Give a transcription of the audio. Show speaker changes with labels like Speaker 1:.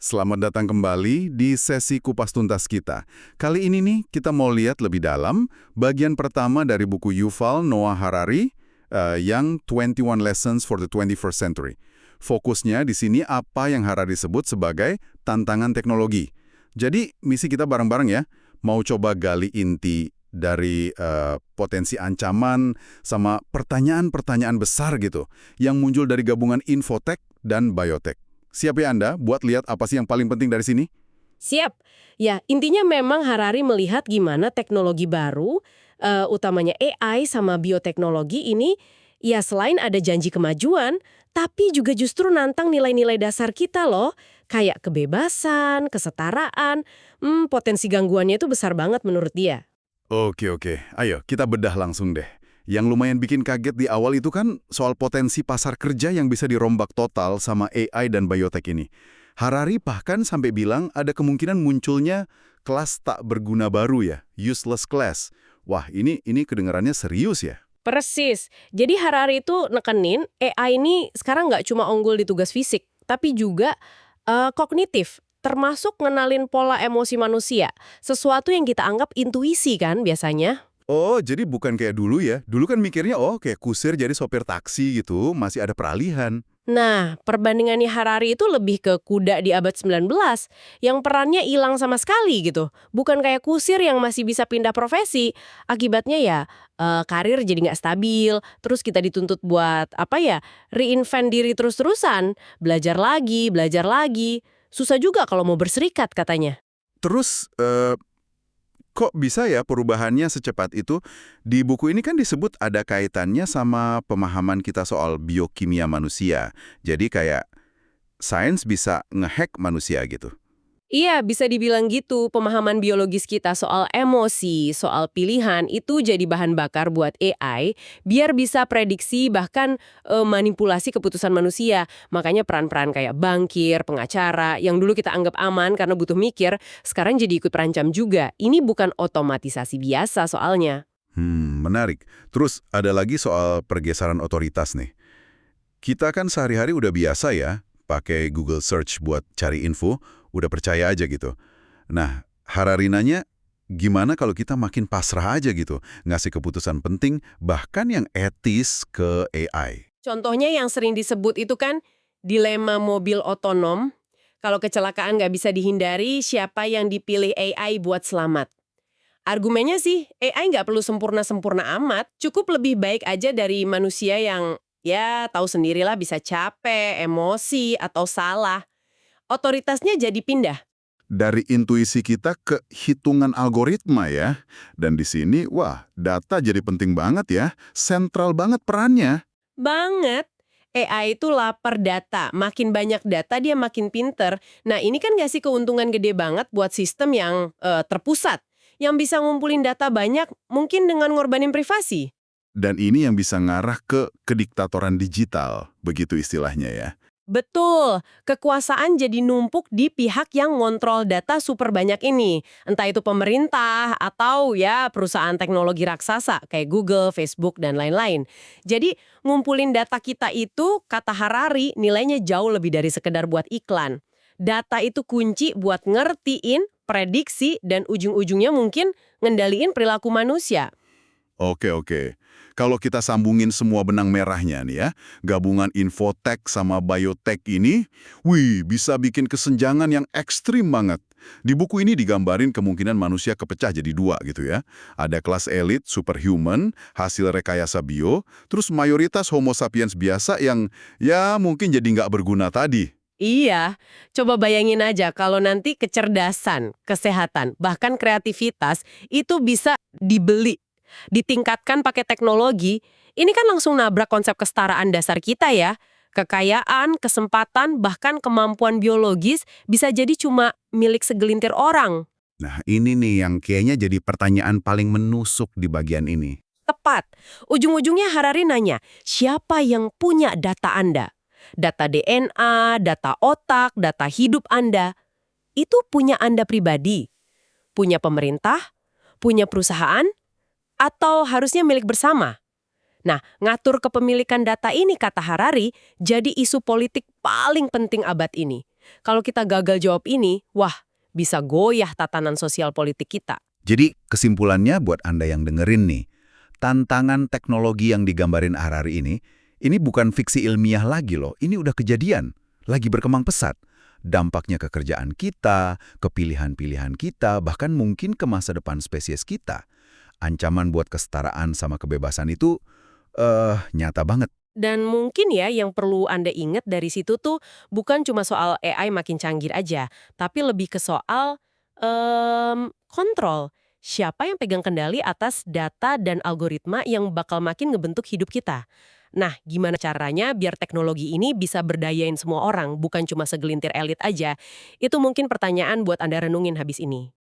Speaker 1: Selamat datang kembali di sesi kupas tuntas kita. Kali ini nih kita mau lihat lebih dalam bagian pertama dari buku Yuval Noah Harari yang 21 Lessons for the 21st Century. Fokusnya di sini apa yang Harari sebut sebagai tantangan teknologi. Jadi misi kita bareng-bareng ya, mau coba gali inti dari potensi ancaman sama pertanyaan-pertanyaan besar gitu yang muncul dari gabungan infotech dan biotech. Siap ya Anda buat lihat apa sih yang paling penting dari sini?
Speaker 2: Siap. Ya, intinya memang Harari melihat gimana teknologi baru, utamanya AI sama bioteknologi ini, ya selain ada janji kemajuan, tapi juga justru nantang nilai-nilai dasar kita loh, kayak kebebasan, kesetaraan, potensi gangguannya itu besar banget menurut dia.
Speaker 1: Oke. Ayo kita bedah langsung deh. Yang lumayan bikin kaget di awal itu kan soal potensi pasar kerja yang bisa dirombak total sama AI dan biotech ini. Harari bahkan sampai bilang ada kemungkinan munculnya kelas tak berguna baru ya, useless class. Wah, ini kedengarannya serius ya.
Speaker 2: Persis. Jadi Harari itu nekenin AI ini sekarang nggak cuma unggul di tugas fisik, tapi juga kognitif, termasuk ngenalin pola emosi manusia. Sesuatu yang kita anggap intuisi kan biasanya.
Speaker 1: Oh, jadi bukan kayak dulu ya. Dulu kan mikirnya, kayak kusir jadi sopir taksi gitu, masih ada peralihan.
Speaker 2: Nah, perbandingannya Harari itu lebih ke kuda di abad 19, yang perannya hilang sama sekali gitu. Bukan kayak kusir yang masih bisa pindah profesi. Akibatnya ya, karir jadi nggak stabil, terus kita dituntut buat, reinvent diri terus-terusan. Belajar lagi. Susah juga kalau mau berserikat katanya.
Speaker 1: Terus, kok bisa ya perubahannya secepat itu? Di buku ini kan disebut ada kaitannya sama pemahaman kita soal biokimia manusia. Jadi kayak sains bisa ngehack manusia gitu.
Speaker 2: Iya, bisa dibilang gitu. Pemahaman biologis kita soal emosi, soal pilihan, itu jadi bahan bakar buat AI, biar bisa prediksi bahkan manipulasi keputusan manusia. Makanya peran-peran kayak bankir, pengacara, yang dulu kita anggap aman karena butuh mikir, sekarang jadi ikut terancam juga. Ini bukan otomatisasi biasa soalnya.
Speaker 1: Menarik. Terus ada lagi soal pergeseran otoritas nih. Kita kan sehari-hari udah biasa ya, pakai Google Search buat cari info, udah percaya aja gitu. Nah, Harari nanya, gimana kalau kita makin pasrah aja gitu, ngasih keputusan penting, bahkan yang etis ke AI?
Speaker 2: Contohnya yang sering disebut itu kan dilema mobil otonom. Kalau kecelakaan nggak bisa dihindari, siapa yang dipilih AI buat selamat? Argumennya sih, AI nggak perlu sempurna-sempurna amat, cukup lebih baik aja dari manusia yang, ya tahu sendirilah bisa capek, emosi, atau salah. Otoritasnya jadi pindah.
Speaker 1: Dari intuisi kita ke hitungan algoritma ya. Dan di sini, wah, data jadi penting banget ya, sentral banget perannya.
Speaker 2: Banget. AI itu lapar data, makin banyak data dia makin pinter. Nah ini kan ngasih keuntungan gede banget buat sistem yang terpusat. Yang bisa ngumpulin data banyak, mungkin dengan ngorbanin privasi.
Speaker 1: Dan ini yang bisa ngarah ke kediktatoran digital, begitu istilahnya ya.
Speaker 2: Betul, kekuasaan jadi numpuk di pihak yang ngontrol data super banyak ini. Entah itu pemerintah atau ya perusahaan teknologi raksasa kayak Google, Facebook, dan lain-lain. Jadi ngumpulin data kita itu, kata Harari, nilainya jauh lebih dari sekedar buat iklan. Data itu kunci buat ngertiin, prediksi, dan ujung-ujungnya mungkin ngendaliin perilaku manusia.
Speaker 1: Oke. Kalau kita sambungin semua benang merahnya nih ya, gabungan infotech sama biotech ini, bisa bikin kesenjangan yang ekstrim banget. Di buku ini digambarin kemungkinan manusia kepecah jadi dua gitu ya. Ada kelas elit, superhuman, hasil rekayasa bio, terus mayoritas homo sapiens biasa yang ya mungkin jadi nggak berguna tadi.
Speaker 2: Iya, coba bayangin aja kalau nanti kecerdasan, kesehatan, bahkan kreativitas itu bisa dibeli, ditingkatkan pakai teknologi, ini kan langsung nabrak konsep kesetaraan dasar kita ya. Kekayaan, kesempatan, bahkan kemampuan biologis bisa jadi cuma milik segelintir orang.
Speaker 1: Nah ini nih yang kayaknya jadi pertanyaan paling menusuk di bagian ini.
Speaker 2: Tepat. Ujung-ujungnya Harari nanya, siapa yang punya data Anda? Data DNA, data otak, data hidup Anda. Itu punya Anda pribadi? Punya pemerintah? Punya perusahaan? Atau harusnya milik bersama? Nah, ngatur kepemilikan data ini, kata Harari, jadi isu politik paling penting abad ini. Kalau kita gagal jawab ini, wah, bisa goyah tatanan sosial politik kita.
Speaker 1: Jadi kesimpulannya buat Anda yang dengerin nih, tantangan teknologi yang digambarin Harari ini bukan fiksi ilmiah lagi loh, ini udah kejadian, lagi berkembang pesat. Dampaknya ke kerjaan kita, ke pilihan-pilihan kita, bahkan mungkin ke masa depan spesies kita. Ancaman buat kesetaraan sama kebebasan itu, nyata banget.
Speaker 2: Dan mungkin ya yang perlu Anda ingat dari situ tuh bukan cuma soal AI makin canggih aja, tapi lebih ke soal kontrol. Siapa yang pegang kendali atas data dan algoritma yang bakal makin ngebentuk hidup kita. Nah, gimana caranya biar teknologi ini bisa berdayain semua orang, bukan cuma segelintir elit aja? Itu mungkin pertanyaan buat Anda renungin habis ini.